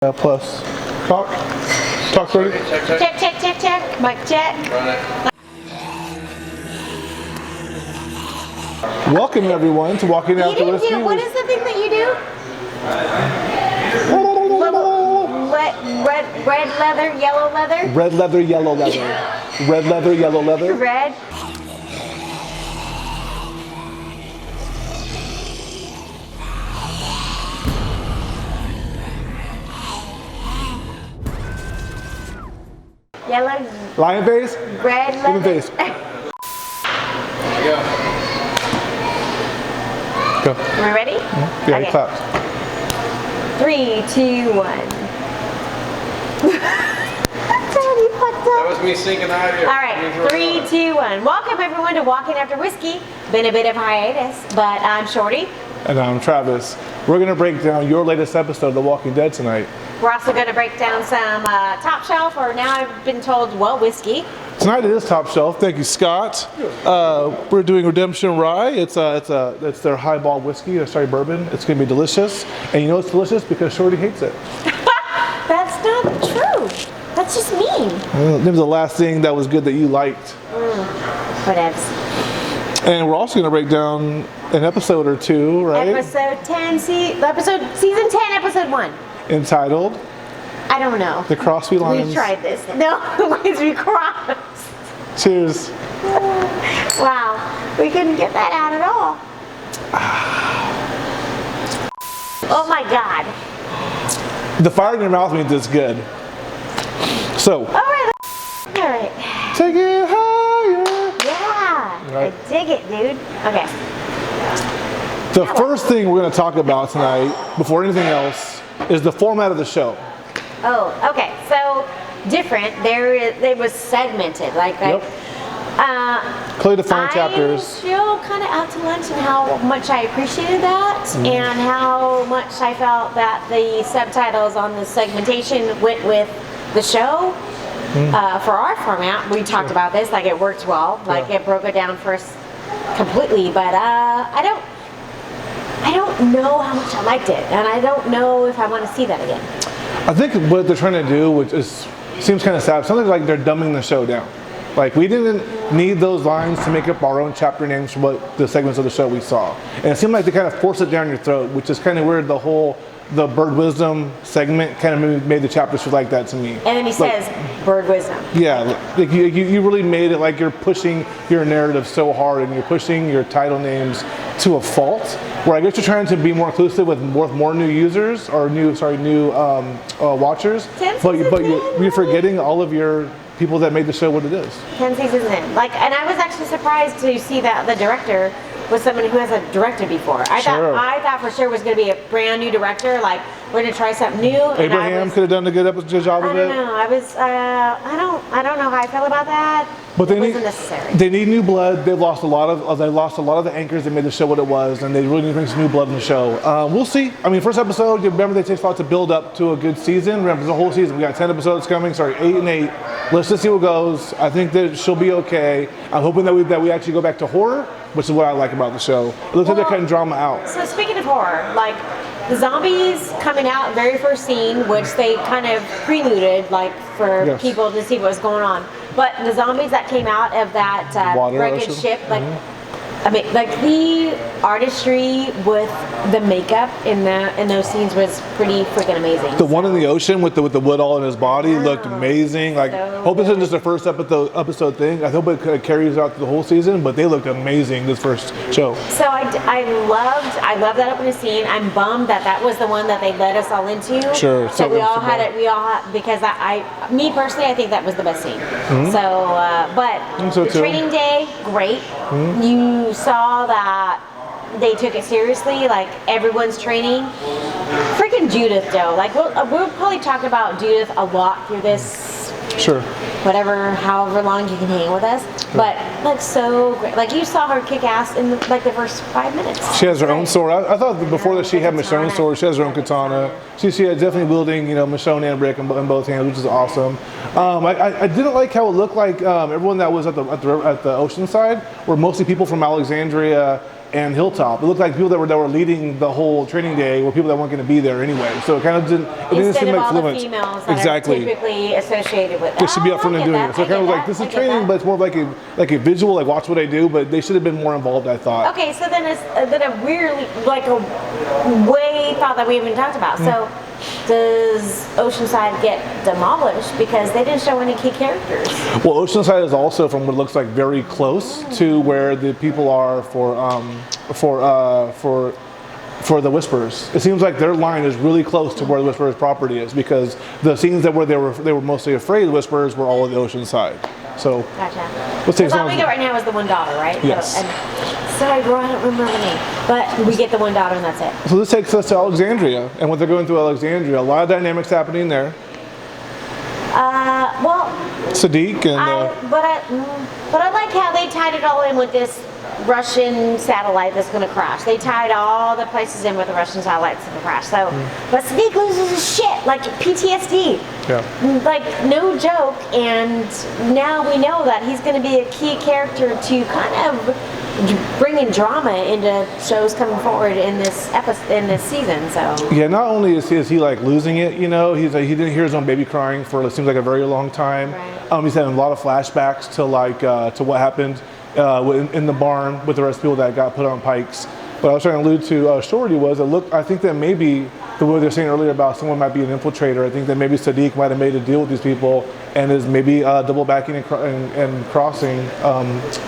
Plus. Talk. Talk ready? Check. Mic check. Welcome everyone to Walking After Whiskey. What is the thing that you do? Red leather, yellow leather? Red leather, yellow leather. Red leather, yellow leather. Red. Yellow. Lion face. Red leather. Human face. Go. Am I ready? Yeah, Okay. clap. 3, 2, 1. That was me sinking out here. All right, 3, 2, 1. Welcome everyone to Walking After Whiskey. Been a bit of hiatus, but I'm Shorty. And I'm Travis. We're going to break down your latest episode of The Walking Dead tonight. We're also going to break down some top shelf, or now I've been told, well, whiskey. Tonight it is top shelf. Thank you, Scott. We're doing Redemption Rye. It's their highball whiskey, bourbon. It's going to be delicious. And you know it's delicious because Shorty hates it. That's not true. That's just mean. It was the last thing that was good that you liked. Whatevs. And we're also going to break down an episode or two, right? Episode 10, season 10, episode 1. Entitled I don't know. The Crosby Lines. We tried this. No, we crossed. Cheers. Wow, we couldn't get that out at all. Oh my God. The fire in your mouth means it's good. So, All right. take it higher. Yeah, Right. I dig it, dude. Okay. The first thing we're going to talk about tonight, before anything else, is the format of the show. Oh, okay. So different. It was segmented. Yep. Clearly defined chapters. I'm still kind of out to lunch and how much I appreciated that, and how much I felt that the subtitles on the segmentation went with the show. For our format, we talked about this. Like it worked well. Like it broke it down for us completely. But I don't know how much I liked it, and I don't know if I want to see that again. I think what they're trying to do, which seems kind of sad, something like they're dumbing the show down. Like we didn't need those lines to make up our own chapter names for what the segments of the show we saw. And it seemed like they kind of forced it down your throat, which is kind of weird. The Bird Wisdom segment kind of made the chapters feel like that to me. And then he says, Bird Wisdom. Yeah, like you really made it like you're pushing your narrative so hard and you're pushing your title names to a fault. Where I guess you're trying to be more inclusive with more new users or new watchers. But you're forgetting all of your people that made the show what it is. 10 seasons in. And I was actually surprised to see that the director was someone who hasn't directed before. I thought for sure it was going to be a brand new director. Like we're going to try something new. Abraham could have done a good job of it. I don't know. I don't know how I feel about that. But it wasn't necessary. They need new blood. They lost a lot of the anchors that made the show what it was, and they really need to bring some new blood in the show. We'll see. I mean, first episode, remember they take a lot to build up to a good season. Remember the whole season. We got 10 episodes coming. 8 and 8. Let's just see what goes. I think that she'll be okay. I'm hoping that we actually go back to horror, which is what I like about the show. It looks like they're cutting drama out. So speaking of horror, like the zombies coming out very first scene, which they kind of preluded, like for people to see what was going on. But the zombies that came out of that wreckage ship, I mean, like the artistry with the makeup in those scenes was pretty freaking amazing. The one in the ocean with the wood all in his body looked amazing. Like, hope this isn't just the first episode thing. I hope it carries out the whole season, but they looked amazing this first show. So I loved that opening scene. I'm bummed that was the one that they led us all into. Sure. So we all had because me personally, I think that was the best scene. So, but the training day, great. You saw that they took it seriously, like everyone's training. Freaking Judith though, like we'll probably talk about Judith a lot through this. Sure. However long you can hang with us, but like so great. Like you saw her kick ass in the first 5 minutes. She has her own sword. I thought before that she had Michonne's sword. She has her own katana. She had definitely wielding, Michonne and Rick in both hands, which is awesome. I didn't like how it looked like everyone that was at the ocean side were mostly people from Alexandria and Hilltop. It looked like people that were leading the whole training day were people that weren't going to be there anyway. So it kind of didn't Instead seem of like all fluent. the females that Exactly. are typically associated with They should be up front I and get doing that, it. So I it kind of get like, this that, is I get training, that. but it's more like a visual, like watch what I do, but they should have been more involved, I thought. Okay, so then it's then a weirdly, like a way thought that we haven't talked about. So does Oceanside get demolished because they didn't show any key characters? Well, Oceanside is also, from what it looks like, very close to where the people are for the Whisperers. It seems like their line is really close to where the Whisperers' property is, because the scenes that where they were mostly afraid of the Whisperers were all on the Oceanside. So Gotcha. let's take Because all some. we get right now is the one daughter, right? Yes. So, and, sorry, bro, I don't remember the name, but we get the one daughter, and that's it. So this takes us to Alexandria, and what they're going through Alexandria. A lot of dynamics happening there. Well, Sadiq and but I like how they tied it all in with this Russian satellite that's going to crash. They tied all the places in with the Russian satellites going to crash. So, but Sadiq loses his shit, like PTSD. yeah. Like, no joke, and now we know that he's going to be a key character to kind of bring in drama into shows coming forward in this season. So Yeah, not only is he like losing it, you know, he didn't hear his own baby crying for it seems like a very long time. Right. He's having a lot of flashbacks to to what happened in the barn with the rest of the people that got put on pikes. But I was trying to allude to Shorty was I think that maybe the way they're saying earlier about someone might be an infiltrator. I think that maybe Sadiq might have made a deal with these people and is maybe double backing and crossing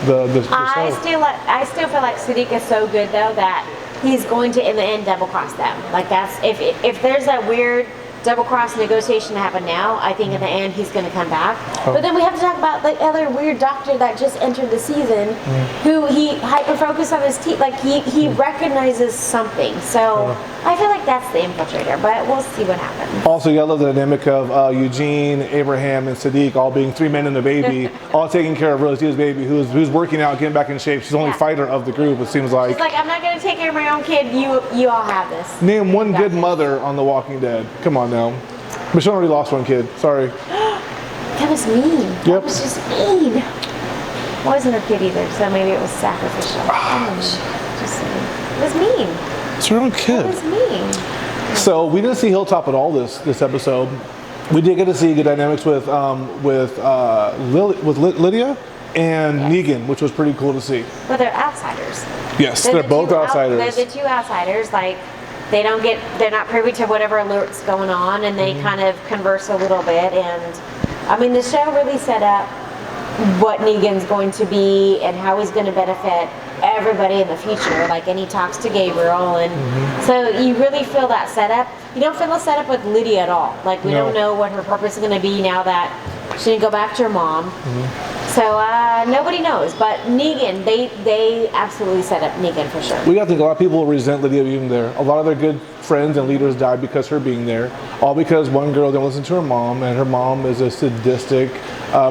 the show. I still feel like Sadiq is so good though that he's going to in the end double cross them. Like that's if there's a weird double cross negotiation to happen now, I think in the end he's going to come back. Oh. But then we have to talk about the other weird doctor that just entered the season, who he hyper focused on his teeth. Like he recognizes something. So I feel like that's the infiltrator. But we'll see what happens. Also, you love the dynamic of Eugene, Abraham, and Sadiq all being 3 men and a baby, all taking care of Rosita's baby, who's working out, getting back in shape. She's the only Yeah. fighter of the group. It seems like. She's like, I'm not going to take care of my own kid. You all have this. Name one You good got this. mother on The Walking Dead. Come on now. Michonne already lost one kid. Sorry. That was mean. That Yep. was just mean. Wasn't her kid either, so maybe it was sacrificial. Just saying. It was mean. It's her own It kid. was mean. So we didn't see Hilltop at all this episode. We did get to see good dynamics with Lydia and Negan, which was pretty cool to see. But they're outsiders. Yes, they're the both two outsiders. They're the two outsiders. Like, they're not privy to whatever alert's going on, and they kind of converse a little bit. And I mean, the show really set up what Negan's going to be and how he's going to benefit everybody in the future. Like, and he talks to Gabriel, and so you really feel that setup. You don't feel the setup with Lydia at all. Like, we No. don't know what her purpose is going to be now that she didn't go back to her mom. So nobody knows, but Negan, they absolutely set up Negan for sure. We got to think a lot of people resent Lydia being there. A lot of their good friends and leaders died because her being there. All because one girl didn't listen to her mom, and her mom is a sadistic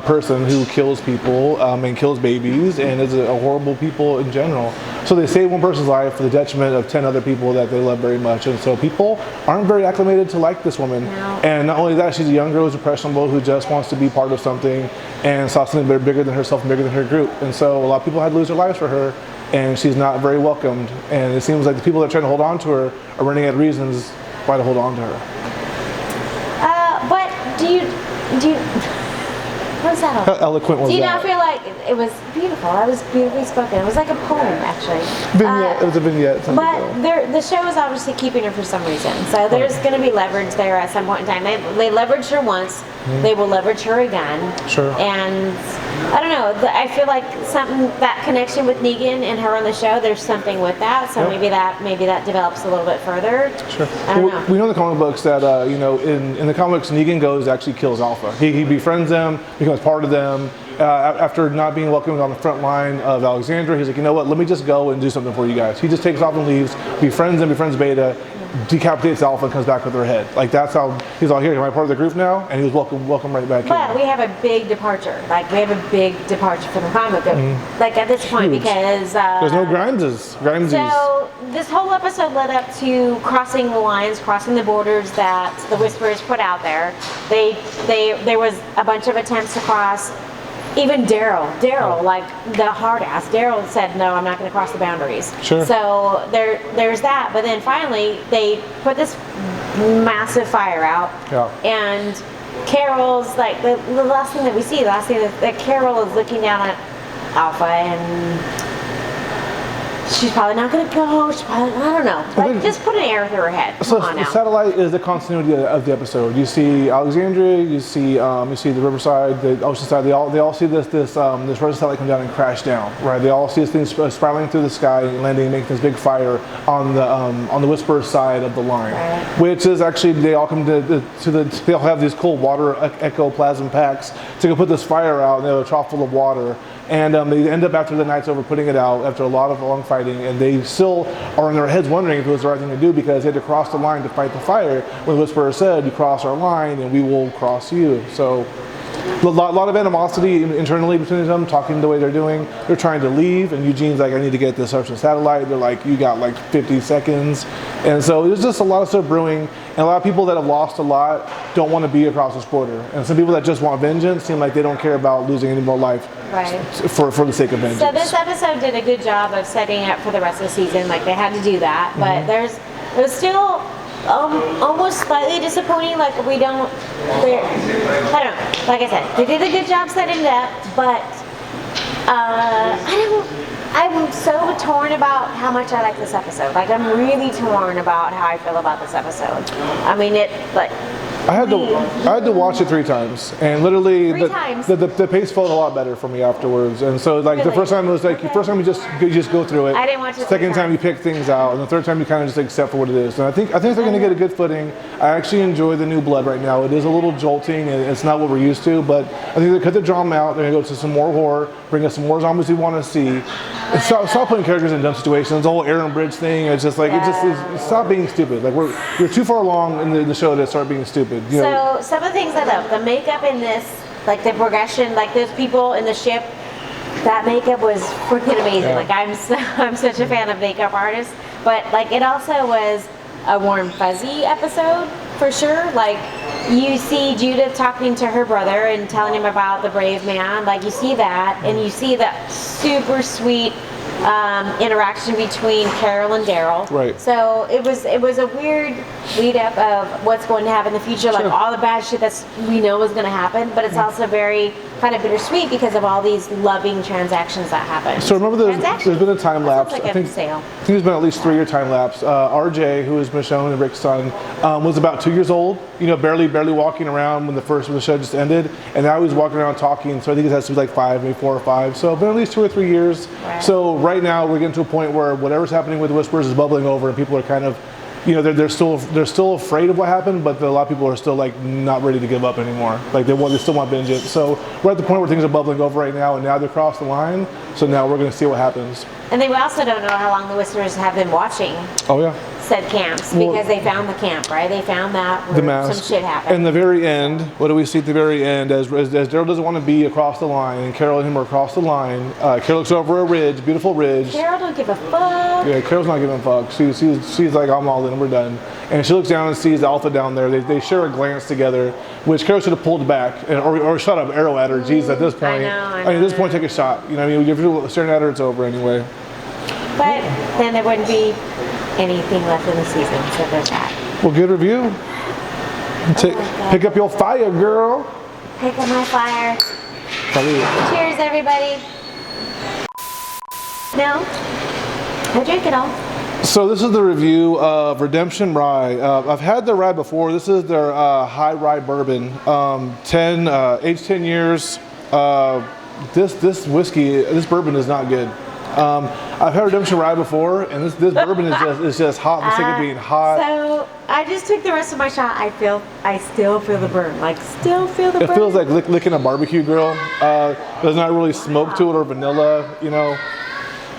person who kills people and kills babies and is a horrible people in general. So they save one person's life for the detriment of 10 other people that they love very much. And so people aren't very acclimated to like this woman. No. And not only that, she's a young girl who's impressionable who just wants to be part of something and saw something bigger than herself, bigger than her group. And so a lot of people had to lose their lives for her, and she's not very welcomed. And it seems like the people that are trying to hold on to her are running out of reasons why to hold on to her. But do you what is that all? How eloquent was Do you that? not feel like it was beautiful? That was beautifully spoken. It was like a poem, actually. Vignette. It was a vignette. some But people. the show is obviously keeping her for some reason. So there's going to be leverage there at some point in time. They leveraged her once. They will leverage her again. Sure. And I don't know. I feel like that connection with Negan and her on the show. There's something with that. So Yep. maybe that develops a little bit further. Sure. I don't Well, know. we know in the comic books that in the comics Negan goes actually kills Alpha. He befriends them, becomes part of them. After not being welcomed on the front line of Alexandria, he's like, you know what? Let me just go and do something for you guys. He just takes off and leaves, befriends them, befriends Beta, decapitates Alpha, and comes back with her head. Like that's how he's all here. Am I part of the group now? And he was welcome right back But in. we have a big departure. Like we have a big departure from the comic book. Like at this point, Huge. because There's no Grimeses. so this whole episode led up to crossing the lines, crossing the borders that the Whisperers put out there. There was a bunch of attempts to cross. even Daryl, like the hard ass, Daryl said, no, I'm not going to cross the boundaries. Sure. So there's that. But then finally, they put this massive fire out. Yeah. And Carol's like, the last thing that we see, the last thing that Carol is looking down at Alpha, and she's probably not going to go. She's probably, I don't know. Like, just put an arrow through her head. Come So on the now. satellite is the continuity of the episode. You see Alexandria, you see the Riverside, the Oceanside. They all see this red satellite come down and crash down. Right? They all see this thing spiraling through the sky, landing, making this big fire on the Whisperer side of the line, Right. which is actually they all come they all have these cool water ectoplasm packs to go put this fire out. And they have a trough full of water. And they end up, after the night's over, putting it out after a lot of long fighting, and they still are in their heads wondering if it was the right thing to do, because they had to cross the line to fight the fire when the Whisperer said, you cross our line and we will cross you. So a lot of animosity internally between them, talking the way they're doing. They're trying to leave, and Eugene's like, I need to get this Ocean satellite. They're like, you got like 50 seconds. And so there's just a lot of stuff brewing, and a lot of people that have lost a lot don't want to be across this border. And some people that just want vengeance seem like they don't care about losing any more life. Right. For the sake of vengeance. So this episode did a good job of setting up for the rest of the season. Like, they had to do that, but it was still almost slightly disappointing. Like, I don't know. Like I said, they did a good job setting it up, but I'm so torn about how much I like this episode. Like, I'm really torn about how I feel about this episode. I mean, I had to watch it 3 times, and literally the pace felt a lot better for me afterwards. And so like the Really? first time it was like, the first time you just go through it. I didn't watch it 3 Second time you times. pick things out, and the third time you kind of just accept for what it is. And I think they're going to get a good footing. I actually enjoy the new blood right now. It is a little jolting, and it's not what we're used to, but I think they cut the drama out. They're going to go to some more horror, bring us some more zombies we want to see. And stop putting characters in dumb situations. The whole Aaron Bridge thing. It's just like stop being stupid. Like we're too far along in the show to start being stupid. You know? So some of the things I love, the makeup in this, like the progression, like those people in the ship, that makeup was freaking amazing. Yeah. Like I'm such a fan of makeup artists, but like it also was a warm fuzzy episode for sure. Like you see Judith talking to her brother and telling him about the brave man. Like you see that, and you see that super sweet interaction between Carol and Daryl. Right. So it was a weird lead up of what's going to happen in the future, like Sure. all the bad shit that's we know is going to happen, but it's also very kind of bittersweet because of all these loving transactions that happen. So remember there's been a time That lapse. sounds like I think a sale. there's been at least 3-year time lapse. RJ, who is Michonne and Rick's son, was about 2 years old. You know, barely walking around when the show just ended, and now he's walking around talking. So I think it has to be like 5, maybe 4 or 5. So been at least 2 or 3 years. Right. So right now we're getting to a point where whatever's happening with the Whisperers is bubbling over, and people are kind of, you know, they're still afraid of what happened, but a lot of people are still like not ready to give up anymore. Like they still want vengeance. So we're at the point where things are bubbling over right now, and now they're across the line. So now we're going to see what happens. And they also don't know how long the Whisperers have been watching Oh yeah. said camps Well, because they found the camp, right? They found that The where mask. some shit happened. In the very end, what do we see at the very end? As Daryl doesn't want to be across the line, and Carol and him are across the line. Carol looks over a ridge, beautiful ridge. Carol don't give a fuck. Yeah, Carol's not giving a fuck. She's like, I'm all in, we're done. And she looks down and sees Alpha down there. They share a glance together, which Carol should have pulled back or shot an arrow at her. Jeez, at this point, I at this know. point, take a shot. You know, what I mean, if you're staring at her, it's over anyway. But then there wouldn't be anything left in the season, so there's that. Well, good review. God. Pick up your fire, girl. Pick up my fire. Salud. Cheers, everybody. No? I drink it all. So this is the review of Redemption Rye. I've had their rye before. This is their high rye bourbon. Aged 10 years. This whiskey, this bourbon is not good. I've had Redemption Rye before, and this bourbon is just hot for the sake of being hot. So I just took the rest of my shot. I still feel the burn. Like, still feel the burn. It feels like licking a barbecue grill. There's not really smoke to it or vanilla. You know,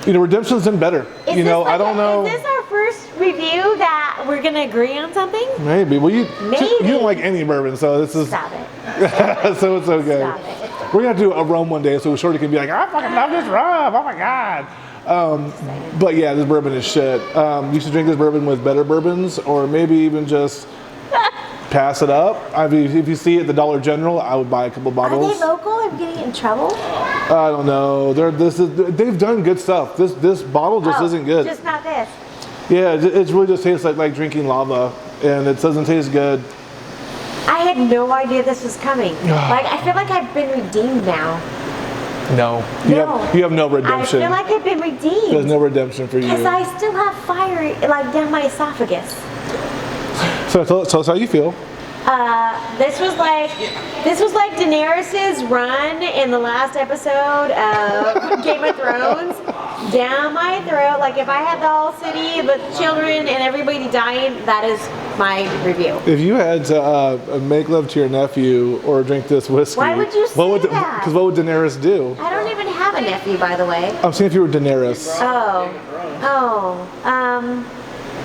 Redemption's been better. Is You this know, like I don't know. Is this our first review that we're gonna agree on something? Maybe. Well, you Maybe. don't like any bourbon, so this is Stop it. so it's okay. Stop it. We're gonna have to do a rum one day, so Shorty can be like, I fucking love this rum. Oh my god. But yeah, this bourbon is shit. You should drink this bourbon with better bourbons, or maybe even just pass it up. I mean, if you see it at the Dollar General, I would buy a couple Are bottles. they local? I'm getting in trouble. I don't know. They've done good stuff. This bottle just isn't good. Just not this. Yeah, it really just tastes like drinking lava, and it doesn't taste good. I had no idea this was coming. Like, I feel like I've been redeemed now. No, you have no redemption. I feel like I've been redeemed. There's no redemption for you. Because I still have fire like down my esophagus. So tell us how you feel. This was like Daenerys's run in the last episode of Game of Thrones. Down my throat. Like if I had the whole city, the children and everybody dying, that is my review. If you had to make love to your nephew or drink this whiskey, Why would you say that? Because what would Daenerys do? I don't even have a nephew, by the way. I'm saying if you were Daenerys.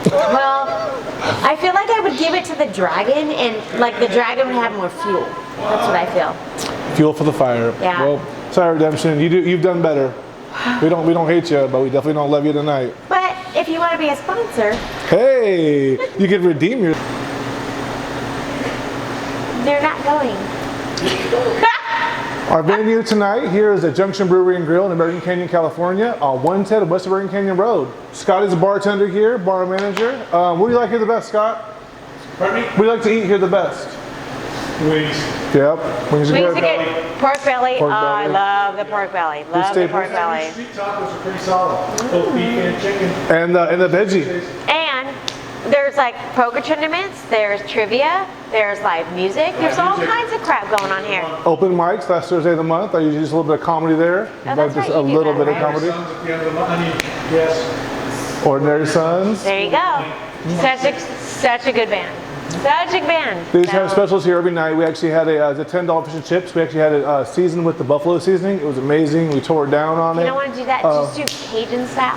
Well, I feel like I would give it to the dragon, and like the dragon would have more fuel. That's what I feel. Fuel for the fire. Yeah. Well, sorry, Redemption. You've done better. We don't hate you, but we definitely don't love you tonight. But if you want to be a sponsor, Hey, you can redeem your. they're not going. Our venue tonight here is at Junction Brewery and Grill in American Canyon, California, on 110 of West American Canyon Road. Scott is a bartender here, bar manager. What do you like here the best, Scott? Pardon me? What do you like to eat here the best? Wings. Yep, wings are Wings good. are good. Pork belly. Pork Oh, I belly. love the pork belly. Love the pork belly. Street tacos are pretty solid. Both beef and chicken. And the veggie. And there's like poker tournaments. There's trivia. There's live music. There's all kinds of crap going on here. Open mics last Thursday of the month. I usually do just a little bit of comedy there. that's just right, a you do little that, bit right? of comedy. Sons at the end of the month. I mean, yes. Ordinary Sons. There you go. Such a good band. Such a good band. They just have So- specials here every night. We actually had the $10 fish and chips. We actually had it seasoned with the buffalo seasoning. It was amazing. We tore it down on You it. don't want to do that. Just do Cajun style.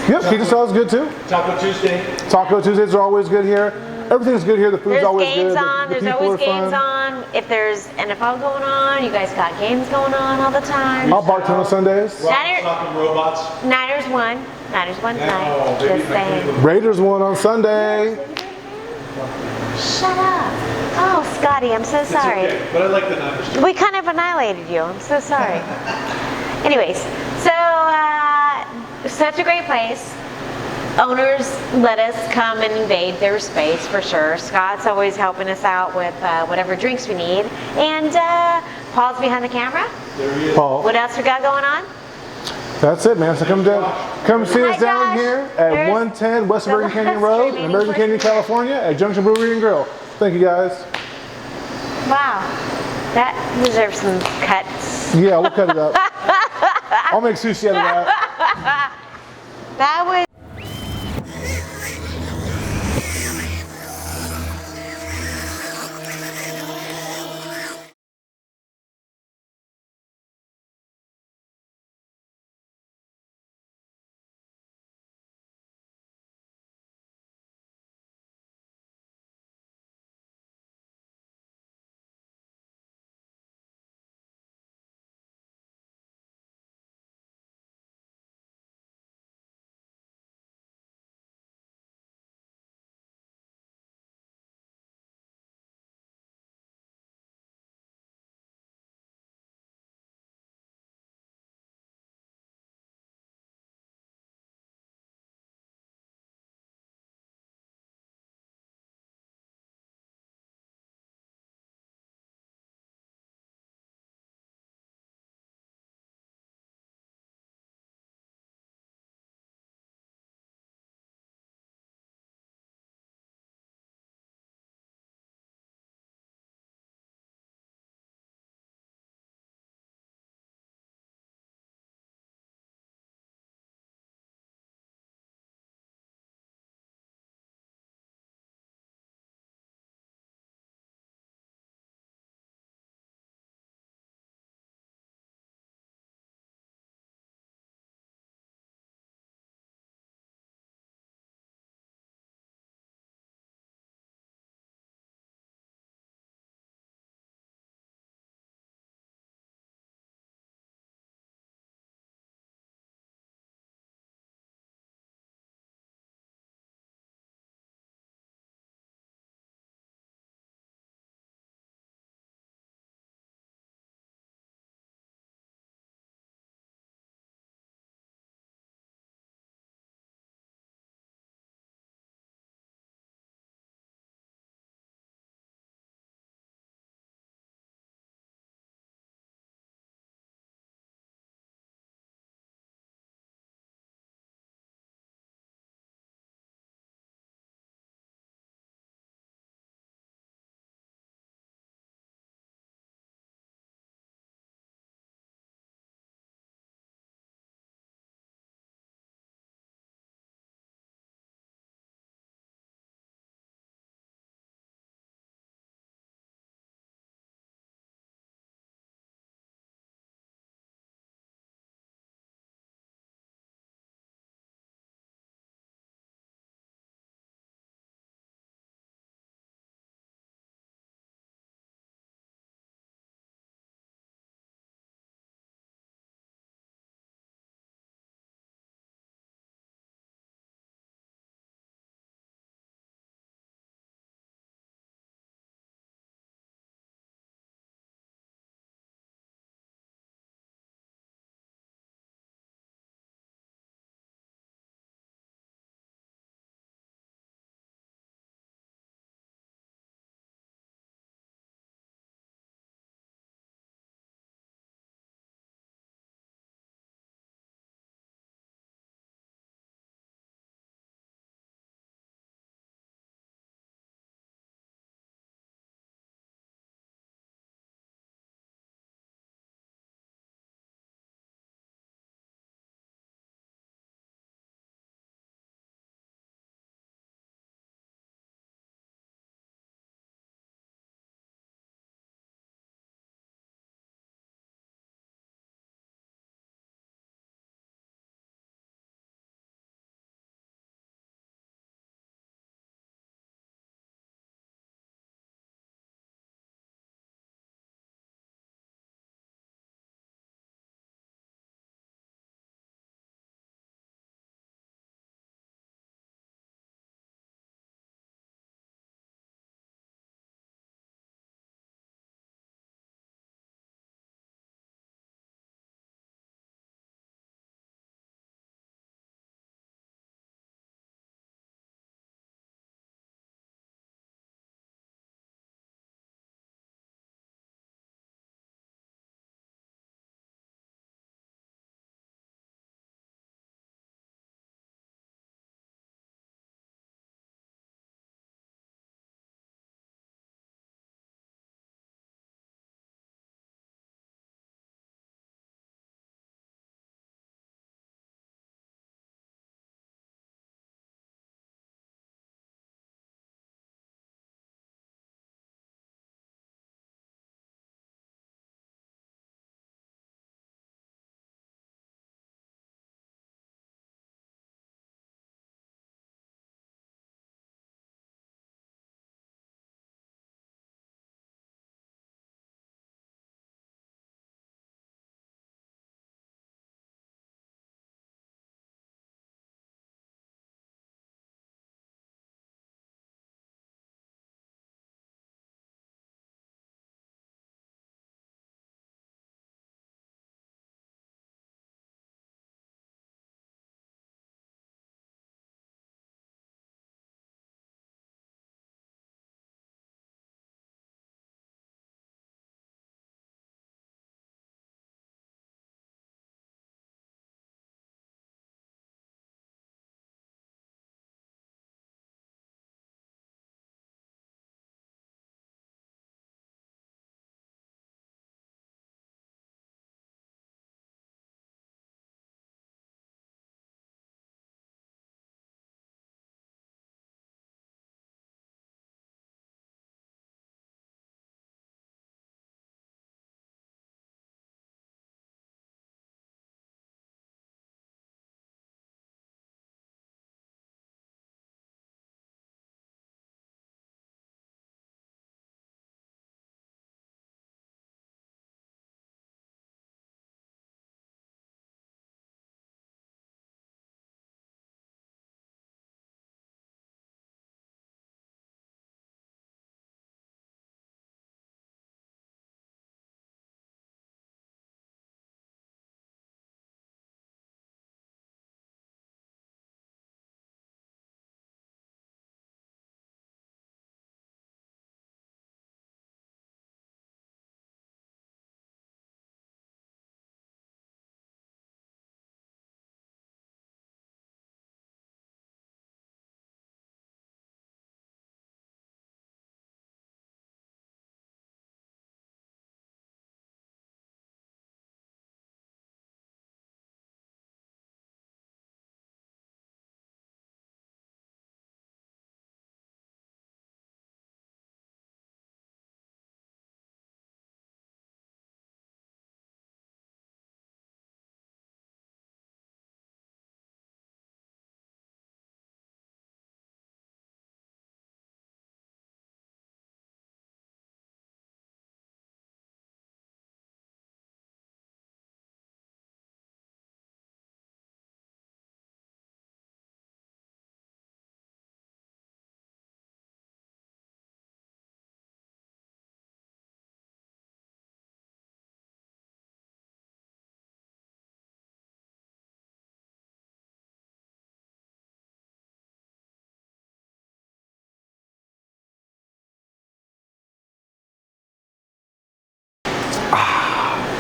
Yep, pizza style is good too. Taco Tuesday. Taco Tuesdays are always good here. Everything's good here. The food's There's always games good. on. The There's people always are games fun. on. If there's NFL going on, you guys got games going on all the time. I'll bartend on Sundays. Niner- Talking robots. Niners won. Niners won tonight. Oh, baby, Just saying. Raiders won on Sunday. Shut up. Oh, Scotty, I'm so sorry. Okay, but I like the Niners too. We kind of annihilated you. I'm so sorry. Anyways, so such a great place. Owners let us come and invade their space for sure. Scott's always helping us out with whatever drinks we need. And Paul's behind the camera. There he is. Paul. What else we got going on? That's it, man. So come down, come see us Hi, down Josh. here at There's 110 West the American Canyon last Road in remaining American Canyon, person. California at Junction Brewery and Grill. Thank you guys. Wow. That deserves some cuts. Yeah, we'll cut it up. I'll make sushi out of that. That was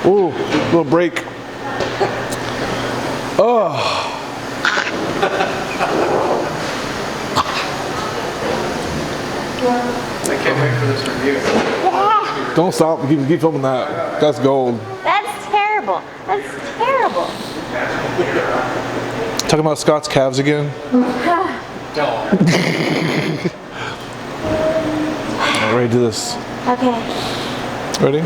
Ooh, little break. Oh. I can't wait for this review. Don't stop. Keep filming that. That's gold. That's terrible. That's terrible. Talking about Scott's calves again. Don't. Ready to do this. Okay. Ready?